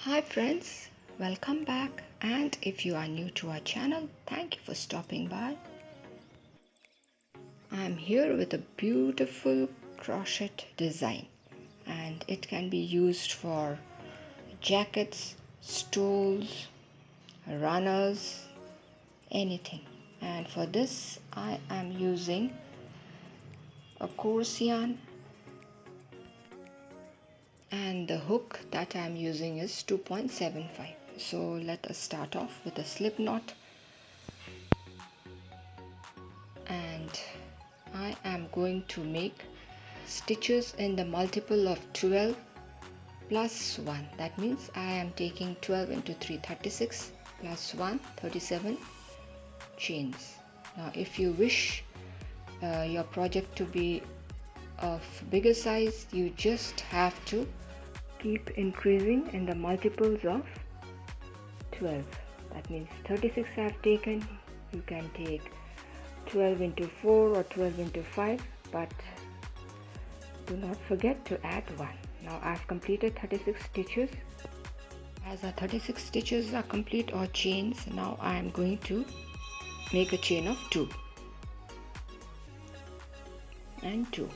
Hi friends, welcome back, and if you are new to our channel, thank you for stopping by. I'm here with a beautiful crochet design, and it can be used for jackets, stoles, runners, anything. And for this I am using a coarse yarn, and the hook that I am using is 2.75. So let us start off with a slip knot, and I am going to make stitches in the multiple of 12 plus 1. That means I am taking 12 into 3, 36 plus 1, 37 chains. Now if you wish your project to be of bigger size, you just have to keep increasing in the multiples of 12. That means 36 I have taken, you can take 12 into 4 or 12 into 5, but do not forget to add 1. Now I have completed 36 stitches. As our 36 stitches are complete, or chains, now I am going to make a chain of 2 and 2.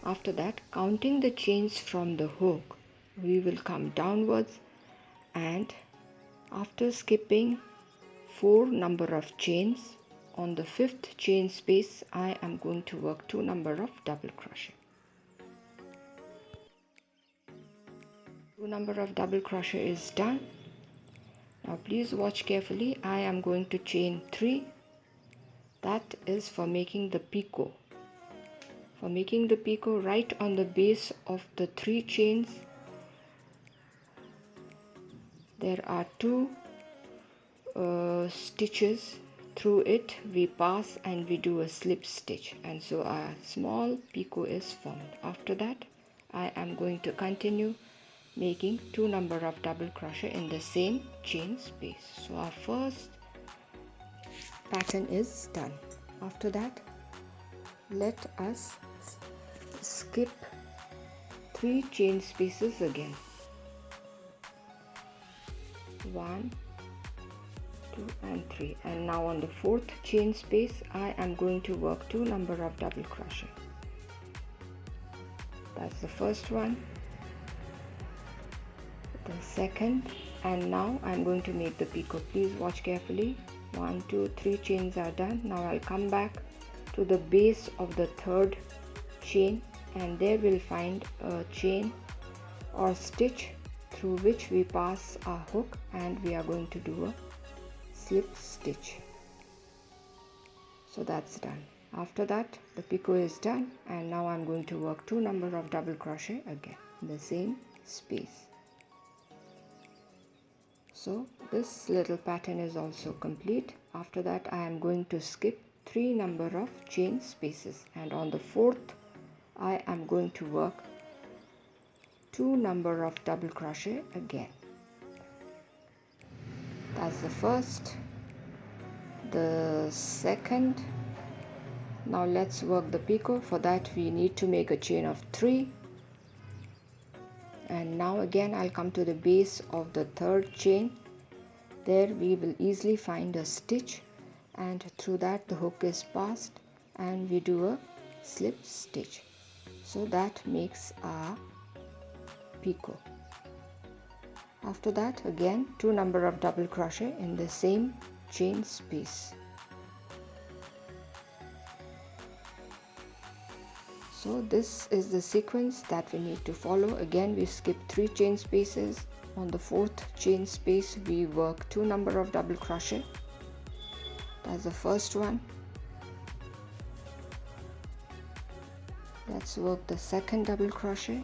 After that, counting the chains from the hook, we will come downwards, and after skipping 4 number of chains, on the 5th chain space I am going to work 2 number of double crochet. 2 number of double crochet is done. Now please watch carefully. I am going to chain 3. That is for making the picot. For making the picot, right on the base of the 3 chains there are 2 stitches. Through it we pass and we do a slip stitch, and so a small picot is formed. After that I am going to continue making 2 number of double crochet in the same chain space. So our first pattern is done. After that, let us skip 3 chain spaces again. 1, 2 and 3, and now on the 4th chain space I am going to work 2 number of double crochet. That's the first one, the second, and now I'm going to make the picot. Please watch carefully. 1, 2, 3 chains are done. Now I'll come back to the base of the 3rd chain, and there we'll find a chain or stitch through which we pass our hook, and we are going to do a slip stitch. So that's done. After that the picot is done, and now I'm going to work 2 number of double crochet again in the same space. So this little pattern is also complete. After that I am going to skip 3 number of chain spaces, and on the 4th I am going to work 2 number of double crochet again. That's the first, the second. Now let's work the picot. For that we need to make a chain of 3, and now again I'll come to the base of the 3rd chain. There we will easily find a stitch, and through that the hook is passed and we do a slip stitch. So that makes our picot. After that again 2 number of double crochet in the same chain space. So this is the sequence that we need to follow. Again we skip 3 chain spaces. On the 4th chain space we work 2 number of double crochet. That's the first one. Let's work the second double crochet.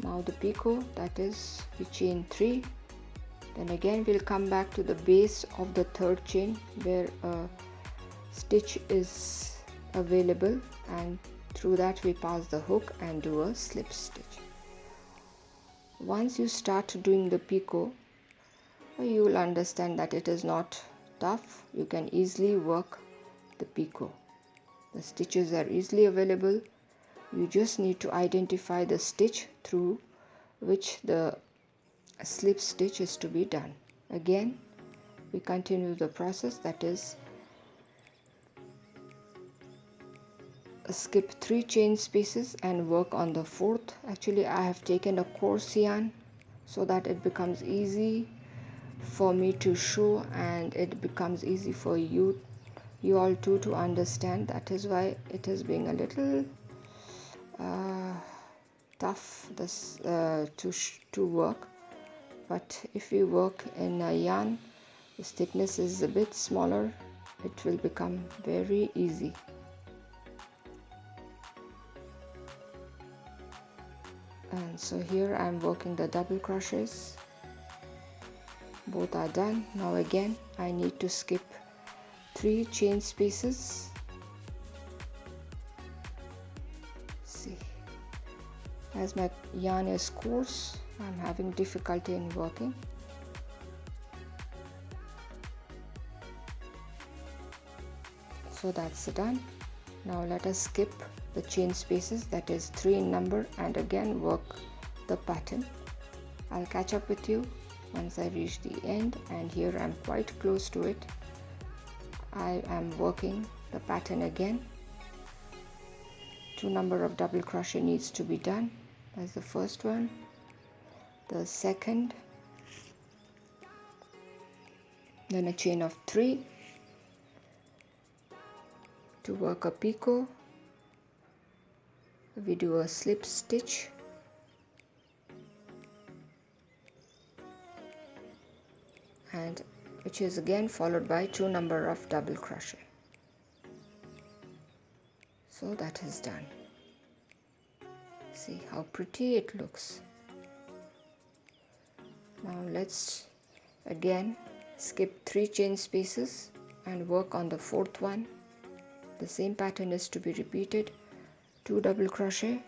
Now the picot, that is, we chain 3. Then again we'll come back to the base of the 3rd chain where a stitch is available, and through that we pass the hook and do a slip stitch. Once you start doing the picot, you will understand that it is not tough. You can easily work the picot. The stitches are easily available. You just need to identify the stitch through which the slip stitch is to be done. Again, we continue the process, that is skip 3 chain spaces and work on the 4th. Actually, I have taken a coarse yarn so that it becomes easy for me to show, and it becomes easy for you all too to understand. That is why it is being a little tough this to work. But if you work in a yarn whose thickness is a bit smaller, it will become very easy. And so here I am working the double crochets. Both are done. Now again I need to skip 3 chain spaces. See, as my yarn is coarse, I'm having difficulty in working. So that's done. Now let us skip the chain spaces, that is 3 in number, and again work the pattern. I'll catch up with you once I reach the end, and here I'm quite close to it. I am working the pattern again. 2 number of double crochet needs to be done. That's the first one. The second, then a chain of 3 to work a picot. We do a slip stitch, and which is again followed by 2 number of double crochet. So that is done. See how pretty it looks. Now let's again skip 3 chain spaces and work on the 4th one. The same pattern is to be repeated. 2 double crochet,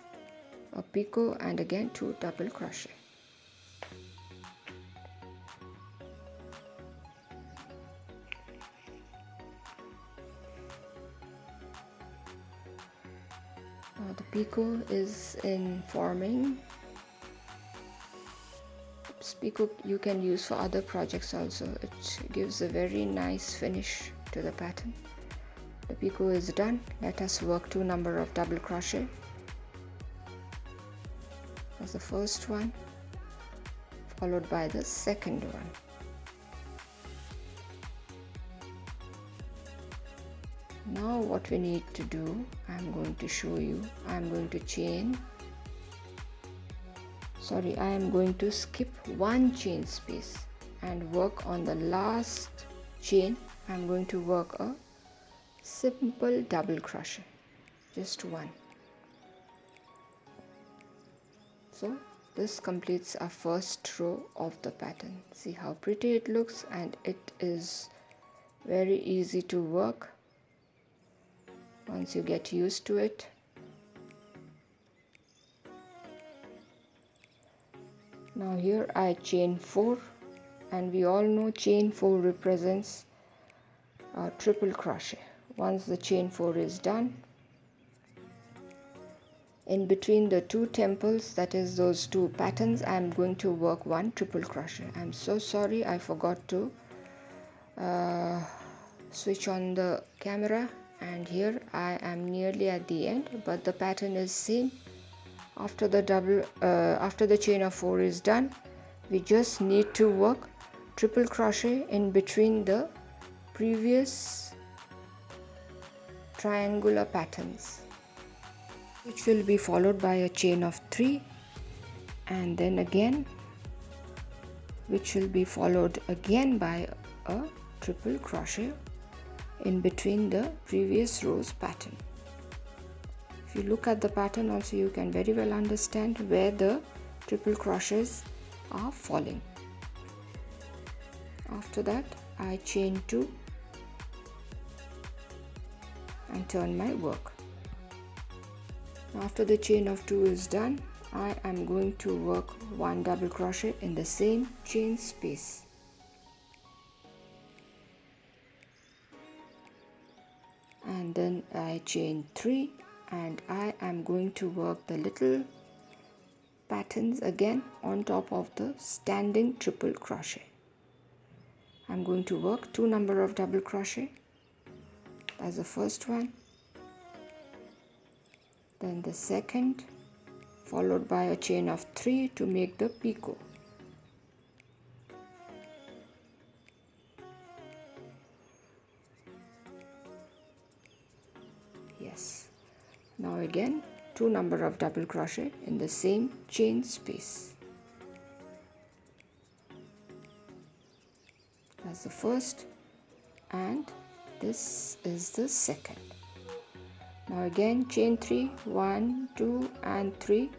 a picot, and again 2 double crochet. Now the picot is in forming. Picot you can use for other projects also. It gives a very nice finish to the pattern. The picot is done. Let us work 2 number of double crochet. That's the first one, followed by the second one. Now what we need to do, I'm going to show you. I'm going to I am going to skip 1 chain space and work on the last chain. I'm going to work a simple double crochet, just 1. So this completes our first row of the pattern. See how pretty it looks, and it is very easy to work once you get used to it. Now here I chain 4, and we all know chain 4 represents a triple crochet. Once the chain 4 is done, in between the 2 temples, that is those 2 patterns, I am going to work 1 triple crochet. I'm so sorry, I forgot to switch on the camera, and here I am nearly at the end, but the pattern is same. After the chain of 4 is done, we just need to work triple crochet in between the previous triangular patterns, which will be followed by a chain of 3, and then again which will be followed again by a triple crochet in between the previous row's pattern. If you look at the pattern also, you can very well understand where the triple crochets are falling. After that I chain 2 and turn my work. After the chain of 2 is done, I am going to work 1 double crochet in the same chain space. And then I chain 3 and I am going to work the little patterns again on top of the standing triple crochet. I'm going to work 2 number of double crochet. That's the first one, then the second, followed by a chain of 3 to make the picot. Yes, now again 2 number of double crochet in the same chain space. That's the first, and this is the second. Now again chain 3, 1, 2 and 3,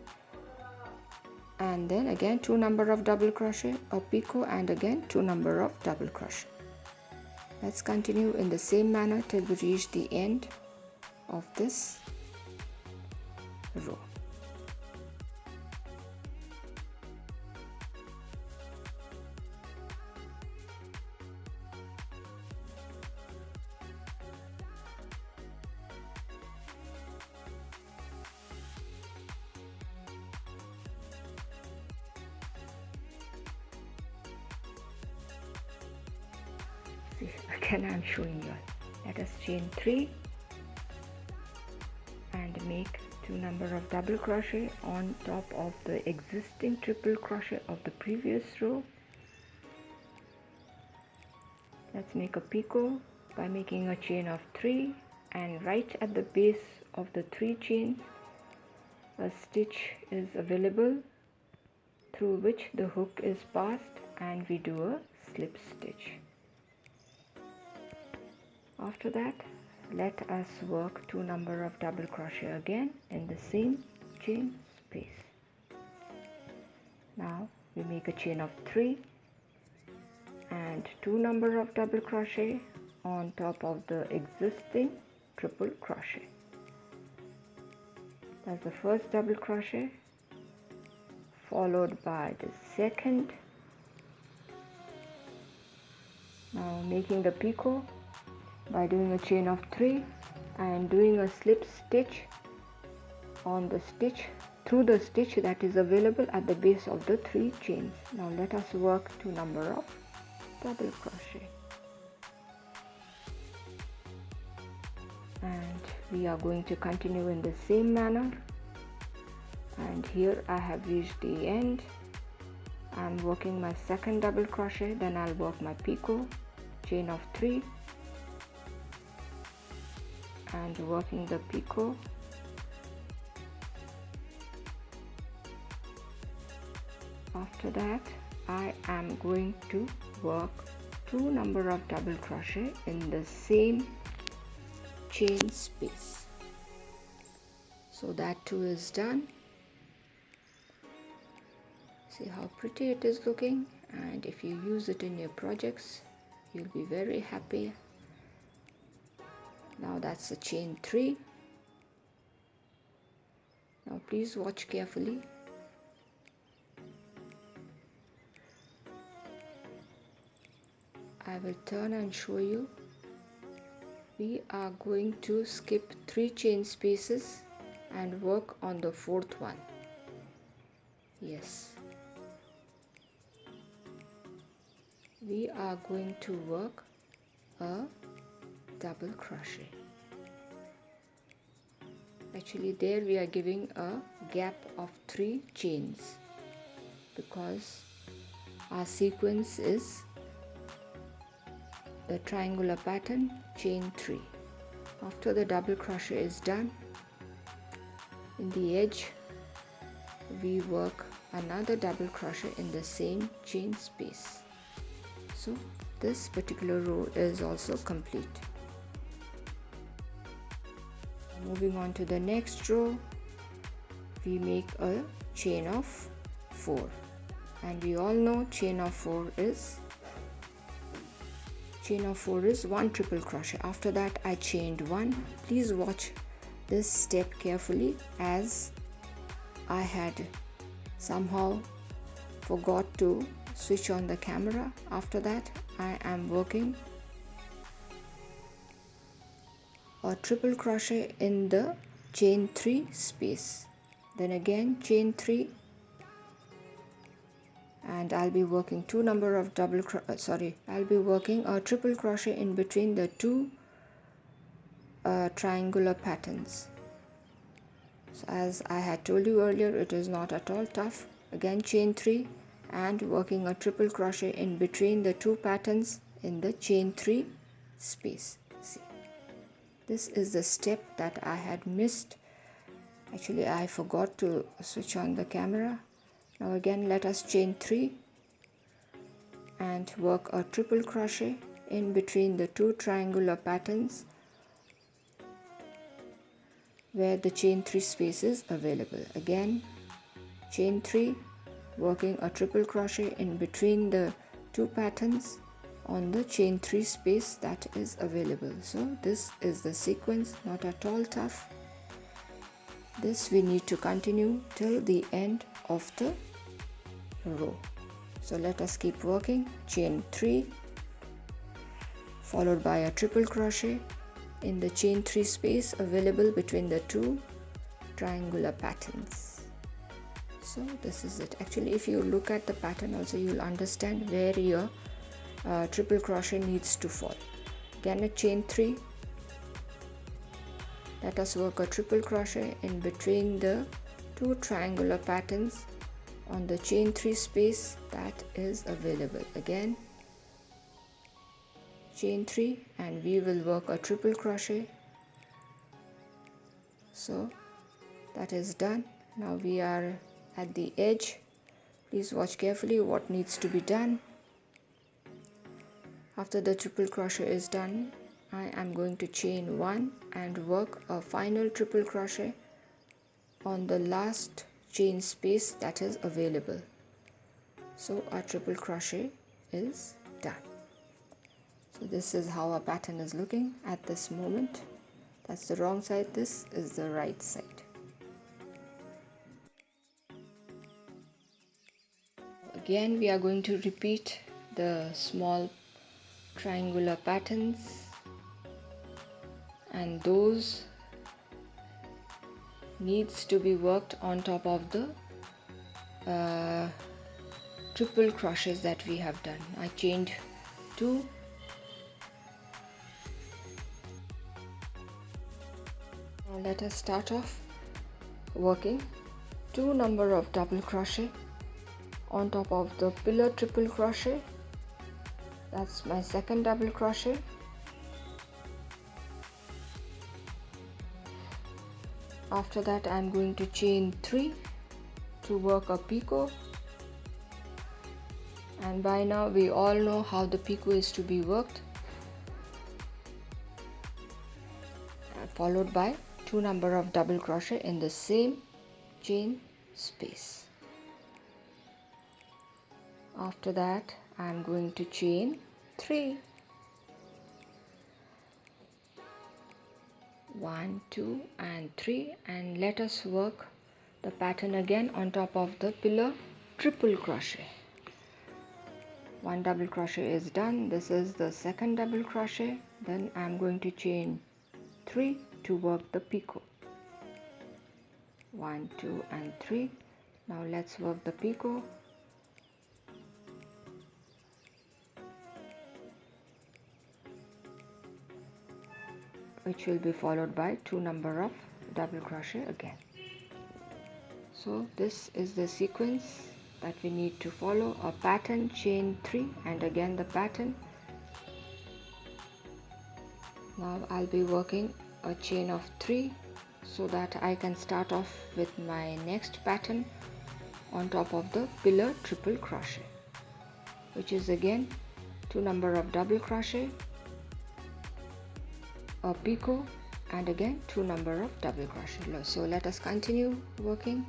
and then again 2 number of double crochet, a picot, and again 2 number of double crochet. Let's continue in the same manner till we reach the end of this row. See, again I'm showing you all. Let us chain 3 and make 2 number of double crochet on top of the existing triple crochet of the previous row. Let's make a picot by making a chain of 3, and right at the base of the 3 chains a stitch is available through which the hook is passed, and we do a slip stitch. After that, let us work 2 number of double crochet again in the same chain space. Now we make a chain of 3 and 2 number of double crochet on top of the existing triple crochet. That's the first double crochet, followed by the second. Now making the picot by doing a chain of 3 and doing a slip stitch on the stitch through the stitch that is available at the base of the 3 chains. Now let us work 2 number of double crochet, and we are going to continue in the same manner. And here I have reached the end. I'm working my second double crochet, then I'll work my picot, chain of 3 and working the picot. After that I am going to work 2 number of double crochet in the same chain space. So that too is done. See how pretty it is looking, and if you use it in your projects you'll be very happy. Now that's a chain 3. Now please watch carefully. I will turn and show you. We are going to skip 3 chain spaces and work on the 4th one. Yes. We are going to work a double crochet. Actually there we are giving a gap of 3 chains because our sequence is the triangular pattern, chain 3. After the double crochet is done, in the edge we work another double crochet in the same chain space. So this particular row is also complete. Moving on to the next row, we make a chain of 4, and we all know chain of 4 is 1 triple crochet. After that I chained 1. Please watch this step carefully, as I had somehow forgot to switch on the camera. After that I am working a triple crochet in the chain 3 space, then again chain 3, and I'll be working I'll be working a triple crochet in between the two triangular patterns. So as I had told you earlier, it is not at all tough. Again chain 3 and working a triple crochet in between the two patterns in the chain 3 space. See, this is the step that I had missed. Actually, I forgot to switch on the camera. Now again, let us chain 3 and work a triple crochet in between the two triangular patterns where the chain 3 space is available. Again, chain 3, working a triple crochet in between the two patterns on the chain 3 space that is available. So this is the sequence, not at all tough. This we need to continue till the end of the row. So let us keep working. Chain 3 followed by a triple crochet in the chain 3 space available between the two triangular patterns. So this is it. Actually, if you look at the pattern also, you'll understand where your triple crochet needs to fall. Again a chain 3, let us work a triple crochet in between the two triangular patterns on the chain 3 space that is available. Again chain 3 and we will work a triple crochet. So that is done. Now we are at the edge. Please watch carefully what needs to be done. After the triple crochet is done, I am going to chain 1 and work a final triple crochet on the last chain space that is available. So our triple crochet is done. So this is how our pattern is looking at this moment. That's the wrong side, this is the right side. Again we are going to repeat the small triangular patterns, and those needs to be worked on top of the triple crochets that we have done. I chained 2. Now let us start off working 2 number of double crochet on top of the pillar triple crochet. That's my second double crochet. After that I am going to chain 3 to work a picot, and by now we all know how the picot is to be worked, followed by 2 number of double crochet in the same chain space. After that I am going to chain 3, 1, 2 and 3, and let us work the pattern again on top of the pillar triple crochet. 1 double crochet is done. This is the second double crochet. Then I am going to chain 3 to work the picot. 1, 2 and 3. Now let's work the picot. Which will be followed by 2 number of double crochet again. So this is the sequence that we need to follow. A pattern, chain 3 and again the pattern. Now I'll be working a chain of 3 so that I can start off with my next pattern on top of the pillar triple crochet, which is again 2 number of double crochet, a picot and again 2 number of double crochet. So let us continue working.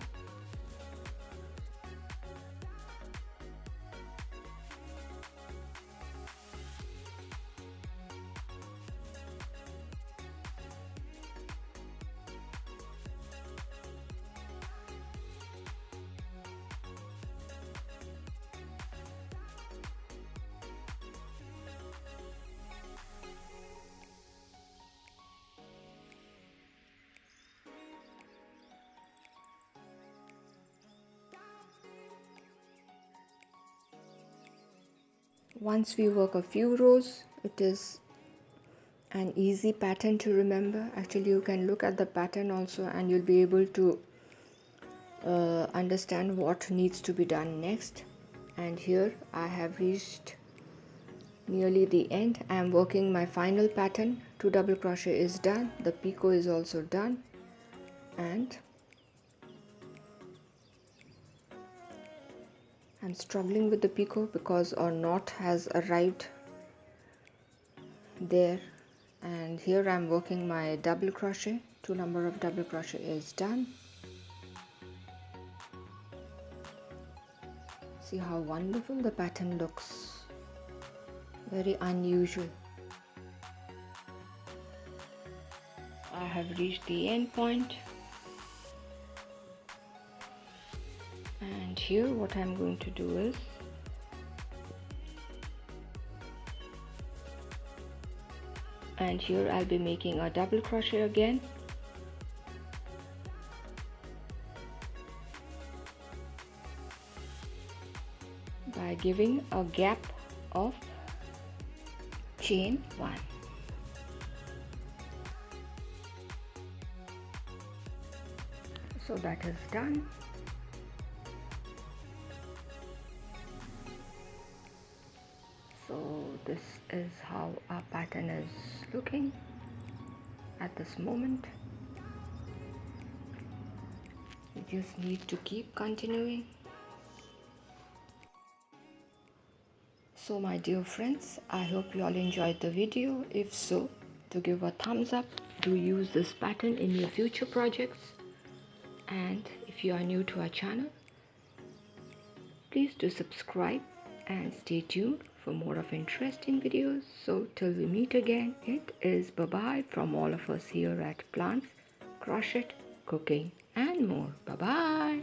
Once we work a few rows, it is an easy pattern to remember. Actually, you can look at the pattern also and you'll be able to understand what needs to be done next. And here I have reached nearly the end. I am working my final pattern. 2 double crochet is done, the picot is also done, and I'm struggling with the picot because our knot has arrived there. And here I'm working my double crochet. 2 number of double crochet is done. See how wonderful the pattern looks, very unusual. I have reached the end point, and here what I'm going to do is here I'll be making a double crochet again, by giving a gap of chain 1. So that is done. So this is how our pattern is looking at this moment. You just need to keep continuing. So my dear friends, I hope you all enjoyed the video. If so, to give a thumbs up. Do use this pattern in your future projects. And if you are new to our channel, please do subscribe and stay tuned for more of interesting videos. So till we meet again, it is bye-bye from all of us here at Plants, Crochet, Cooking and more. Bye-bye.